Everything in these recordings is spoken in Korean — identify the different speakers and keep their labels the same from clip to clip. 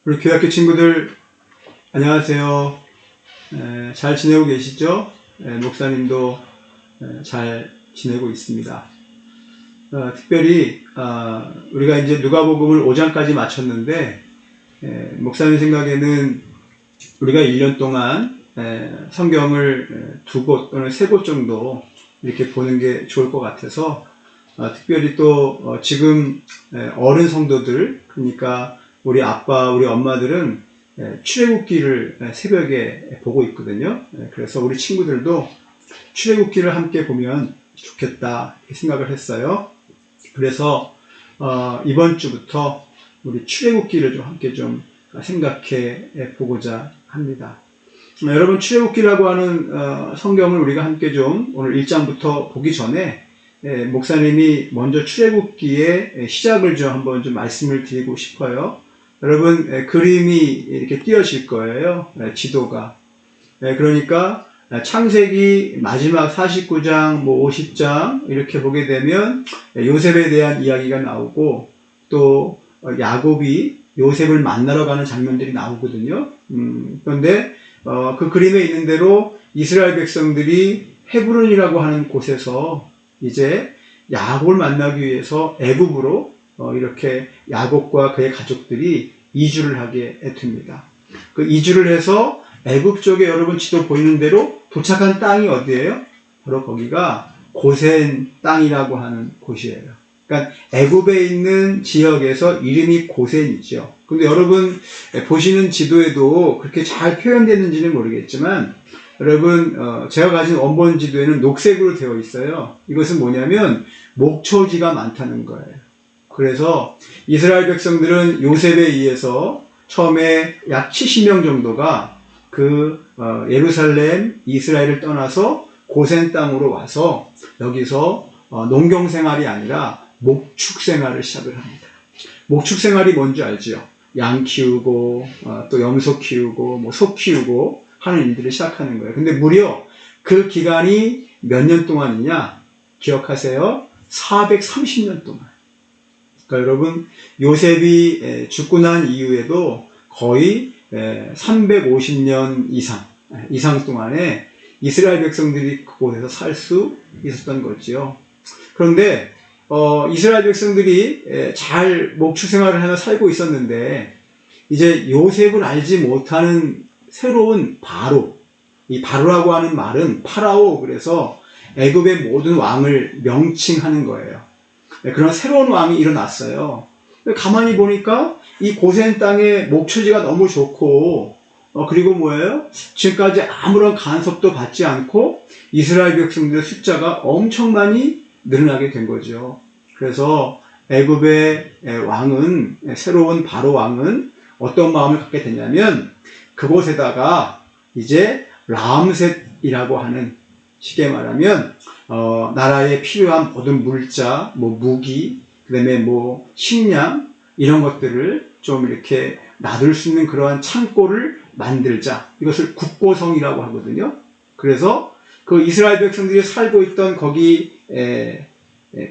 Speaker 1: 우리 교회학교 친구들 안녕하세요. 잘 지내고 계시죠? 목사님도 잘 지내고 있습니다. 특별히 우리가 이제 누가복음을 5장까지 마쳤는데 목사님 생각에는 우리가 1년 동안 성경을 2곳 또는 3곳 정도 이렇게 보는 게 좋을 것 같아서 특별히 또 지금 어른 성도들, 그러니까 우리 아빠, 우리 엄마들은 출애굽기를 새벽에 보고 있거든요. 그래서 우리 친구들도 출애굽기를 함께 보면 좋겠다 생각을 했어요. 그래서 이번 주부터 우리 출애굽기를 좀 함께 좀 생각해 보고자 합니다. 여러분, 출애굽기라고 하는 성경을 우리가 함께 좀 오늘 1장부터 보기 전에 목사님이 먼저 출애굽기의 시작을 좀 한번 좀 말씀을 드리고 싶어요. 여러분, 그림이 이렇게 띄어질 거예요. 지도가. 그러니까 창세기 마지막 49장, 50장 이렇게 보게 되면 요셉에 대한 이야기가 나오고 또 야곱이 요셉을 만나러 가는 장면들이 나오거든요. 그런데 그 그림에 있는 대로 이스라엘 백성들이 헤브론이라고 하는 곳에서 이제 야곱을 만나기 위해서 애굽으로 이렇게 야곱과 그의 가족들이 이주를 하게 됩니다. 그 이주를 해서 애굽 쪽에 여러분 지도 보이는 대로 도착한 땅이 어디예요? 바로 거기가 고센 땅이라고 하는 곳이에요. 그러니까 애굽에 있는 지역에서 이름이 고센이죠. 근데 여러분 보시는 지도에도 그렇게 잘 표현됐는지는 모르겠지만 여러분 제가 가진 원본 지도에는 녹색으로 되어 있어요. 이것은 뭐냐면 목초지가 많다는 거예요. 그래서 이스라엘 백성들은 요셉에 의해서 처음에 약 70명 정도가 예루살렘, 이스라엘을 떠나서 고센 땅으로 와서 여기서 농경 생활이 아니라 목축 생활을 시작을 합니다. 목축 생활이 뭔지 알죠? 양 키우고 또 염소 키우고 소 키우고 하는 일들을 시작하는 거예요. 근데 무려 그 기간이 몇 년 동안이냐? 기억하세요? 430년 동안. 그러니까 여러분, 요셉이 죽고 난 이후에도 거의 350년 이상 동안에 이스라엘 백성들이 그곳에서 살 수 있었던 거지요. 그런데 이스라엘 백성들이 잘 목축 생활을 하며 살고 있었는데 이제 요셉을 알지 못하는 새로운 바로, 이 바로라고 하는 말은 파라오, 그래서 애굽의 모든 왕을 명칭하는 거예요. 그런 새로운 왕이 일어났어요. 가만히 보니까 이 고센 땅의 목초지가 너무 좋고 그리고 뭐예요? 지금까지 아무런 간섭도 받지 않고 이스라엘 백성들의 숫자가 엄청 많이 늘어나게 된 거죠. 그래서 애굽의 왕은, 새로운 바로 왕은 어떤 마음을 갖게 됐냐면 그곳에다가 이제 람셋이라고 하는, 쉽게 말하면 나라에 필요한 모든 물자, 무기, 그 다음에 식량 이런 것들을 좀 이렇게 놔둘 수 있는 그러한 창고를 만들자. 이것을 국고성이라고 하거든요. 그래서 그 이스라엘 백성들이 살고 있던 거기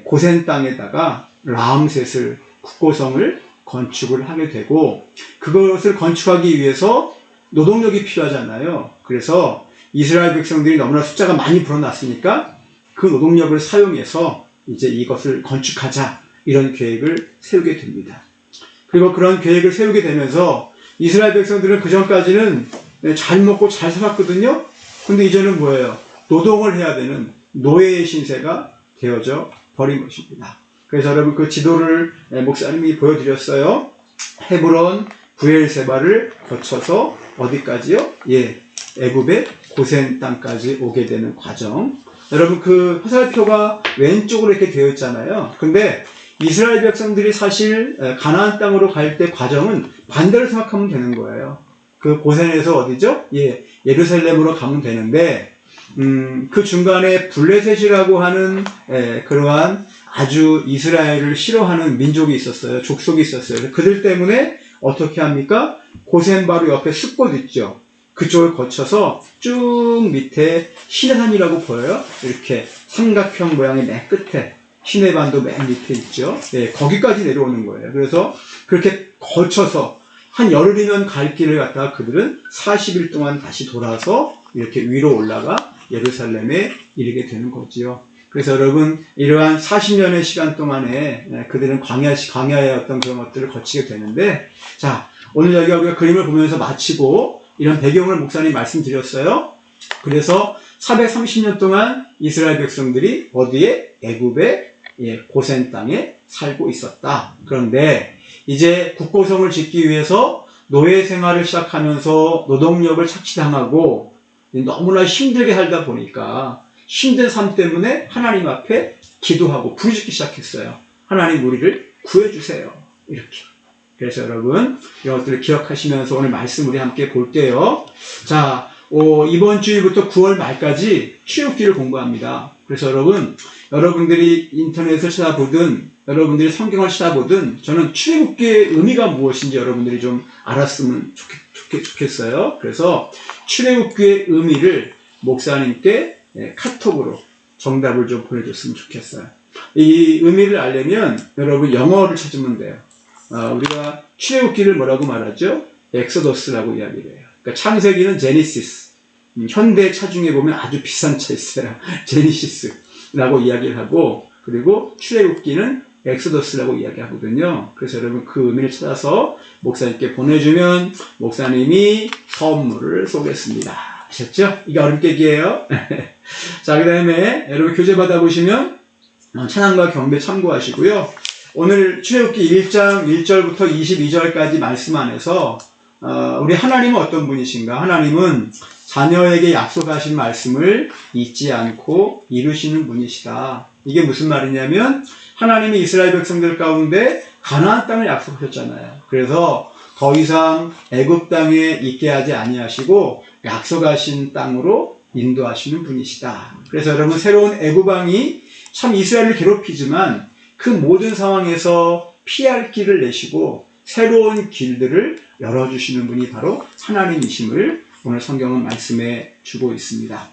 Speaker 1: 고센 땅에다가 람셋을, 국고성을 건축을 하게 되고, 그것을 건축하기 위해서 노동력이 필요하잖아요. 그래서 이스라엘 백성들이 너무나 숫자가 많이 불어났으니까 그 노동력을 사용해서 이제 이것을 건축하자, 이런 계획을 세우게 됩니다. 그리고 그런 계획을 세우게 되면서 이스라엘 백성들은 그 전까지는 잘 먹고 잘 살았거든요. 근데 이제는 뭐예요? 노동을 해야 되는 노예의 신세가 되어져 버린 것입니다. 그래서 여러분, 그 지도를 목사님이 보여드렸어요. 헤브론, 브엘세바를 거쳐서 어디까지요? 애굽의 고센 땅까지 오게 되는 과정. 여러분, 그 화살표가 왼쪽으로 이렇게 되어 있잖아요. 근데 이스라엘 백성들이 사실 가나안 땅으로 갈 때 과정은 반대로 생각하면 되는 거예요. 그 고센에서 어디죠? 예루살렘으로 가면 되는데 그 중간에 블레셋이라고 하는 그러한 아주 이스라엘을 싫어하는 민족이 있었어요. 족속이 있었어요. 그들 때문에 어떻게 합니까? 고센 바로 옆에 숲곳 있죠. 그쪽을 거쳐서 쭉 밑에 시내산이라고 보여요. 이렇게 삼각형 모양의 맨 끝에 시내반도 맨 밑에 있죠. 거기까지 내려오는 거예요. 그래서 그렇게 거쳐서 한 열흘이면 갈 길을 갖다가 그들은 40일 동안 다시 돌아서 이렇게 위로 올라가 예루살렘에 이르게 되는 거지요. 그래서 여러분, 이러한 40년의 시간 동안에 그들은 광야의 어떤 그런 것들을 거치게 되는데, 자, 오늘 여기가 우리가 그림을 보면서 마치고 이런 배경을 목사님 말씀드렸어요. 그래서 430년 동안 이스라엘 백성들이 어디에? 애굽의 고센 땅에 살고 있었다. 그런데 이제 국고성을 짓기 위해서 노예 생활을 시작하면서 노동력을 착취당하고 너무나 힘들게 살다 보니까 힘든 삶 때문에 하나님 앞에 기도하고 부르짖기 시작했어요. 하나님 우리를 구해주세요. 이렇게. 그래서 여러분 이것들을 기억하시면서 오늘 말씀 우리 함께 볼게요. 자, 이번 주일부터 9월 말까지 출애굽기를 공부합니다. 그래서 여러분들이 인터넷을 찾아보든 여러분들이 성경을 찾아보든 저는 출애굽기의 의미가 무엇인지 여러분들이 좀 알았으면 좋겠어요. 그래서 출애굽기의 의미를 목사님께 카톡으로 정답을 좀 보내줬으면 좋겠어요. 이 의미를 알려면 여러분 영어를 찾으면 돼요. 우리가 출애굽기를 뭐라고 말하죠? 엑소더스라고 이야기를 해요. 그러니까 창세기는 제니시스. 현대 차 중에 보면 아주 비싼 차 있어요. 제니시스라고 이야기를 하고, 그리고 출애굽기는 엑소더스라고 이야기하거든요. 그래서 여러분 그 의미를 찾아서 목사님께 보내주면 목사님이 선물을 쏘겠습니다. 아셨죠? 이게 어렵게 얘기해요. 자, 그 다음에 여러분 교재 받아보시면 찬양과 경배 참고하시고요. 오늘 출애굽기 1장 1절부터 22절까지 말씀 안에서 우리 하나님은 어떤 분이신가? 하나님은 자녀에게 약속하신 말씀을 잊지 않고 이루시는 분이시다. 이게 무슨 말이냐면 하나님이 이스라엘 백성들 가운데 가나안 땅을 약속하셨잖아요. 그래서 더 이상 애굽 땅에 있게 하지 아니하시고 약속하신 땅으로 인도하시는 분이시다. 그래서 여러분 새로운 애굽 왕이 참 이스라엘을 괴롭히지만 그 모든 상황에서 피할 길을 내시고 새로운 길들을 열어주시는 분이 바로 하나님이심을 오늘 성경은 말씀해 주고 있습니다.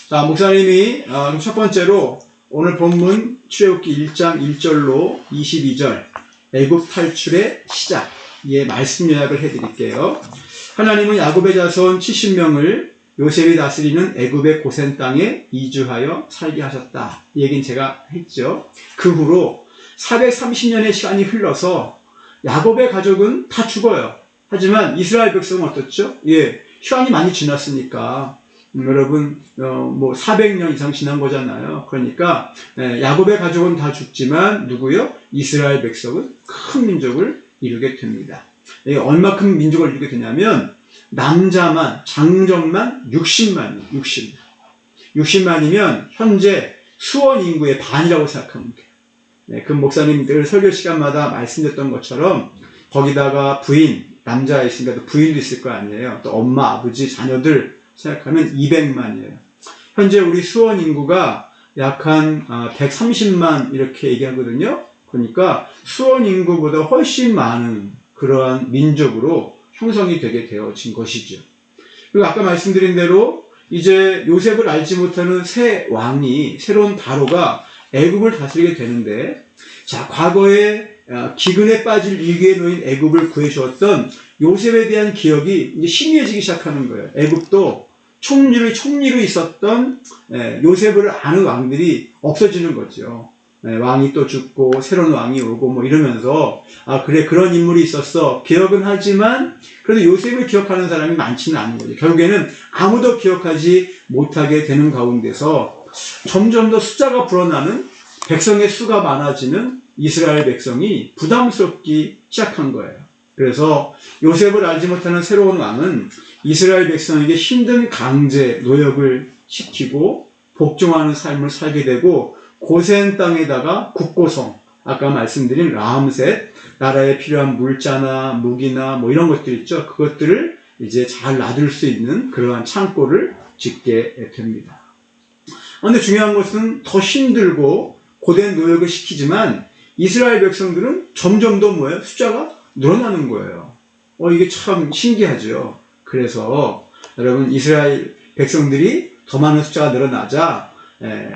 Speaker 1: 자, 목사님이 첫 번째로 오늘 본문 출애굽기 1장 1절로 22절 애굽 탈출의 시작, 예, 말씀 요약을 해드릴게요. 하나님은 야곱의 자손 70명을 요셉이 다스리는 애굽의 고센 땅에 이주하여 살게 하셨다. 이 얘기는 제가 했죠. 그 후로 430년의 시간이 흘러서 야곱의 가족은 다 죽어요. 하지만 이스라엘 백성은 어떻죠? 예, 시간이 많이 지났으니까 여러분 400년 이상 지난 거잖아요. 그러니까 야곱의 가족은 다 죽지만 누구요? 이스라엘 백성은 큰 민족을 이루게 됩니다. 얼마큼 민족을 이루게 되냐면 남자만 장정만 60만이에요. 60만이면 현재 수원 인구의 반이라고 생각하면 돼요. 그 목사님들 설교 시간마다 말씀드렸던 것처럼 거기다가 부인, 남자 있으니까 또 부인도 있을 거 아니에요. 또 엄마, 아버지, 자녀들 생각하면 200만이에요. 현재 우리 수원 인구가 약 한 130만 이렇게 얘기하거든요. 그러니까 수원 인구보다 훨씬 많은 그러한 민족으로 형성이 되게 되어진 것이죠. 그리고 아까 말씀드린 대로 이제 요셉을 알지 못하는 새 왕이, 새로운 바로가 애굽을 다스리게 되는데, 자, 과거에 기근에 빠질 위기에 놓인 애굽을 구해주었던 요셉에 대한 기억이 이제 희미해지기 시작하는 거예요. 애굽도 총리로 있었던 요셉을 아는 왕들이 없어지는 거죠. 왕이 또 죽고 새로운 왕이 오고 이러면서 그래, 그런 인물이 있었어 기억은 하지만 그래도 요셉을 기억하는 사람이 많지는 않은 거죠. 결국에는 아무도 기억하지 못하게 되는 가운데서 점점 더 숫자가 불어나는, 백성의 수가 많아지는 이스라엘 백성이 부담스럽기 시작한 거예요. 그래서 요셉을 알지 못하는 새로운 왕은 이스라엘 백성에게 힘든 강제 노역을 시키고 복종하는 삶을 살게 되고, 고센 땅에다가 국고성, 아까 말씀드린 라암셋, 나라에 필요한 물자나 무기나 이런 것들 있죠. 그것들을 이제 잘 놔둘 수 있는 그러한 창고를 짓게 됩니다. 그런데 중요한 것은 더 힘들고 고된 노역을 시키지만 이스라엘 백성들은 점점 더 숫자가 늘어나는 거예요. 이게 참 신기하죠. 그래서 여러분 이스라엘 백성들이 더 많은 숫자가 늘어나자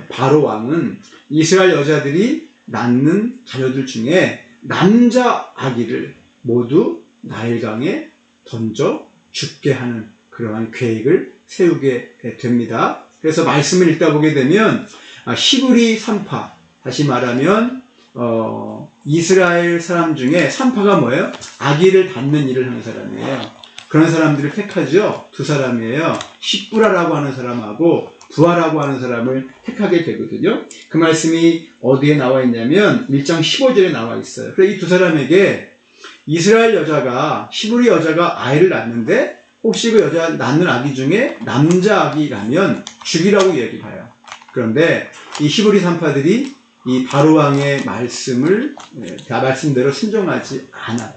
Speaker 1: 바로 왕은 이스라엘 여자들이 낳는 자녀들 중에 남자 아기를 모두 나일강에 던져 죽게 하는 그러한 계획을 세우게 됩니다. 그래서 말씀을 읽다 보게 되면 히브리 산파, 다시 말하면 이스라엘 사람 중에 산파가 뭐예요? 아기를 낳는 일을 하는 사람이에요. 그런 사람들을 택하죠. 두 사람이에요. 십부라라고 하는 사람하고 부하라고 하는 사람을 택하게 되거든요. 그 말씀이 어디에 나와 있냐면 1장 15절에 나와 있어요. 그래서 이 두 사람에게 이스라엘 여자가, 히브리 여자가 아이를 낳는데 혹시 그 여자 낳는 아기 중에 남자 아기라면 죽이라고 얘기해요. 그런데 이 히브리 산파들이 이 바로왕의 말씀을 말씀대로 순종하지 않아요.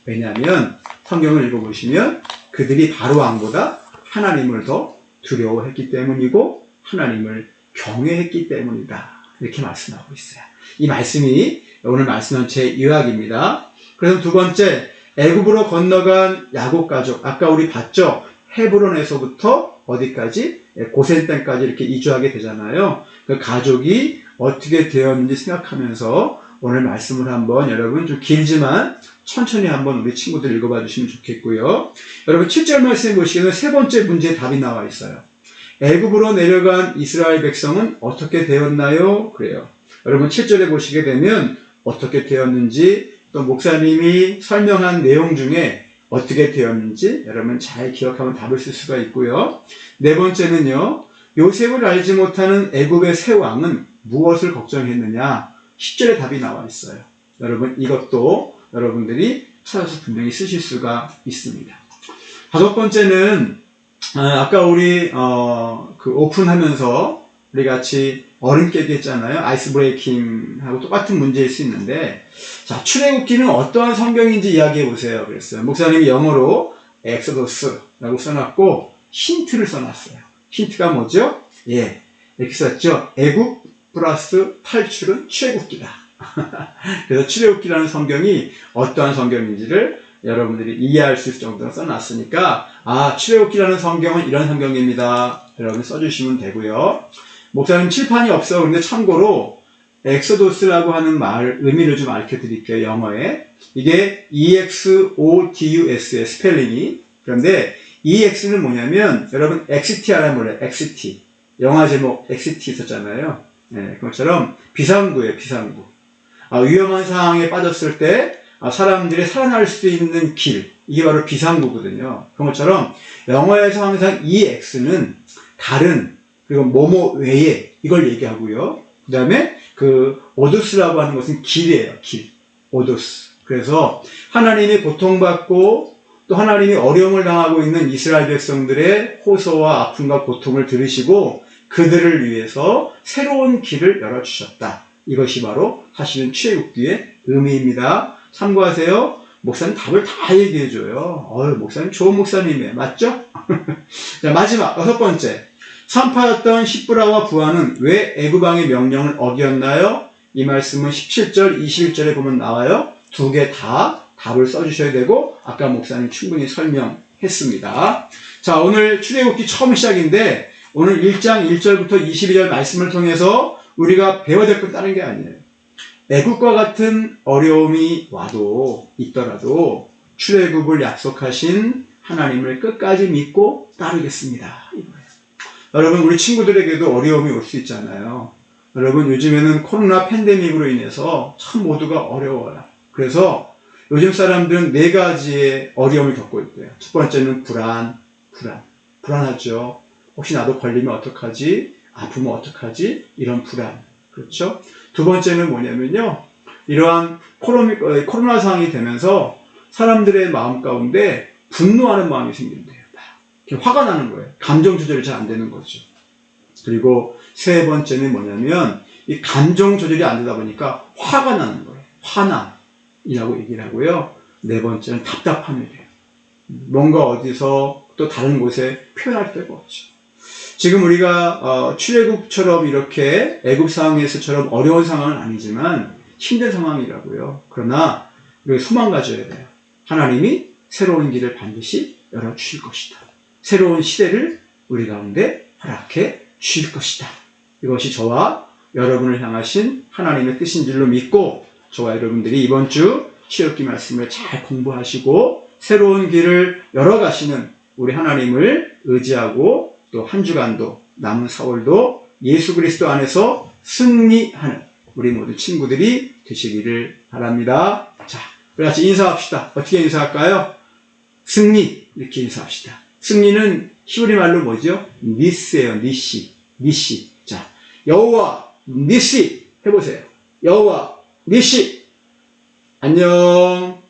Speaker 1: 왜냐하면 성경을 읽어보시면 그들이 바로왕보다 하나님을 더 두려워했기 때문이고 하나님을 경외했기 때문이다. 이렇게 말씀하고 있어요. 이 말씀이 오늘 말씀한 제 요약입니다. 그래서 두 번째, 애굽으로 건너간 야곱 가족. 아까 우리 봤죠? 헤브론에서부터 어디까지? 고센 땅까지 이렇게 이주하게 되잖아요. 그 가족이 어떻게 되었는지 생각하면서 오늘 말씀을 한번 여러분 좀 길지만 천천히 한번 우리 친구들 읽어봐 주시면 좋겠고요. 여러분 7절 말씀 보시면 세 번째 문제의 답이 나와 있어요. 애굽으로 내려간 이스라엘 백성은 어떻게 되었나요? 그래요. 여러분 7절에 보시게 되면 어떻게 되었는지 또 목사님이 설명한 내용 중에 어떻게 되었는지 여러분 잘 기억하면 답을 쓸 수가 있고요. 네 번째는요. 요셉을 알지 못하는 애굽의 새 왕은 무엇을 걱정했느냐? 10절에 답이 나와 있어요. 여러분 이것도 여러분들이 찾아서 분명히 쓰실 수가 있습니다. 다섯 번째는 아까 우리 그 오픈하면서 우리 같이 얼음 깨기 했잖아요. 아이스 브레이킹하고 똑같은 문제일 수 있는데 자 출애굽기는 어떠한 성경인지 이야기해 보세요. 그랬어요. 목사님이 영어로 엑소더스라고 써놨고 힌트를 써놨어요. 힌트가 뭐죠? 예, 이렇게 썼죠. 애굽 플러스 탈출은 출애굽기다. 그래서 출애굽기라는 성경이 어떠한 성경인지를 여러분들이 이해할 수 있을 정도로 써놨으니까 출애굽기라는 성경은 이런 성경입니다. 여러분 써주시면 되고요. 목사님 칠판이 없어. 근데 참고로 엑소도스라고 하는 말 의미를 좀 알려드릴게요. 영어에 이게 EXODUS의 스펠링이. 그런데 EX는 뭐냐면 여러분 XT 알아요? 몰라요? XT 영화 제목 XT 있었잖아요. 네, 그것처럼 비상구예요. 비상구. 위험한 상황에 빠졌을 때 사람들이 살아날 수 있는 길, 이게 바로 비상구거든요. 그런 것처럼 영어에서 항상 EX는 다른, 그리고 뭐뭐 외에 이걸 얘기하고요. 그 다음에 그 오도스라고 하는 것은 길이에요. 길. 오도스. 그래서 하나님이 고통받고 또 하나님이 어려움을 당하고 있는 이스라엘 백성들의 호소와 아픔과 고통을 들으시고 그들을 위해서 새로운 길을 열어주셨다. 이것이 바로 사실은 출애굽기의 의미입니다. 참고하세요. 목사님 답을 다 얘기해줘요. 목사님 좋은 목사님이에요. 맞죠? 자, 마지막 여섯 번째. 산파였던 십부라와 부하는 왜 애굽왕의 명령을 어겼나요? 이 말씀은 17절, 21절에 보면 나와요. 두 개 다 답을 써주셔야 되고 아까 목사님 충분히 설명했습니다. 자, 오늘 출애굽기 처음 시작인데 오늘 1장 1절부터 22절 말씀을 통해서 우리가 배워야 될 건 다른 게 아니에요. 애굽과 같은 어려움이 와도 있더라도 출애굽을 약속하신 하나님을 끝까지 믿고 따르겠습니다. 이거예요. 여러분 우리 친구들에게도 어려움이 올 수 있잖아요. 여러분 요즘에는 코로나 팬데믹으로 인해서 참 모두가 어려워요. 그래서 요즘 사람들은 네 가지의 어려움을 겪고 있대요. 첫 번째는 불안하죠. 혹시 나도 걸리면 어떡하지? 아프면 어떡하지? 이런 불안. 그렇죠? 두 번째는 뭐냐면요. 이러한 코로나 상황이 되면서 사람들의 마음 가운데 분노하는 마음이 생긴대요. 화가 나는 거예요. 감정 조절이 잘 안 되는 거죠. 그리고 세 번째는 뭐냐면 이 감정 조절이 안 되다 보니까 화가 나는 거예요. 화남이라고 얘기를 하고요. 네 번째는 답답함이래요. 뭔가 어디서 또 다른 곳에 표현할 데가 없죠. 지금 우리가 출애굽처럼 이렇게 애굽 상황에서처럼 어려운 상황은 아니지만 힘든 상황이라고요. 그러나 우리가 소망 가져야 돼요. 하나님이 새로운 길을 반드시 열어주실 것이다. 새로운 시대를 우리 가운데 허락해 주실 것이다. 이것이 저와 여러분을 향하신 하나님의 뜻인 줄로 믿고 저와 여러분들이 이번 주 출애굽기 말씀을 잘 공부하시고 새로운 길을 열어가시는 우리 하나님을 의지하고 또 한 주간도 남은 4월도 예수 그리스도 안에서 승리하는 우리 모두 친구들이 되시기를 바랍니다. 자, 우리 같이 인사합시다. 어떻게 인사할까요? 승리 이렇게 인사합시다. 승리는 히브리 말로 뭐죠? 니스예요. 니시. 자, 여호와 니시 해보세요. 여호와 니시. 안녕.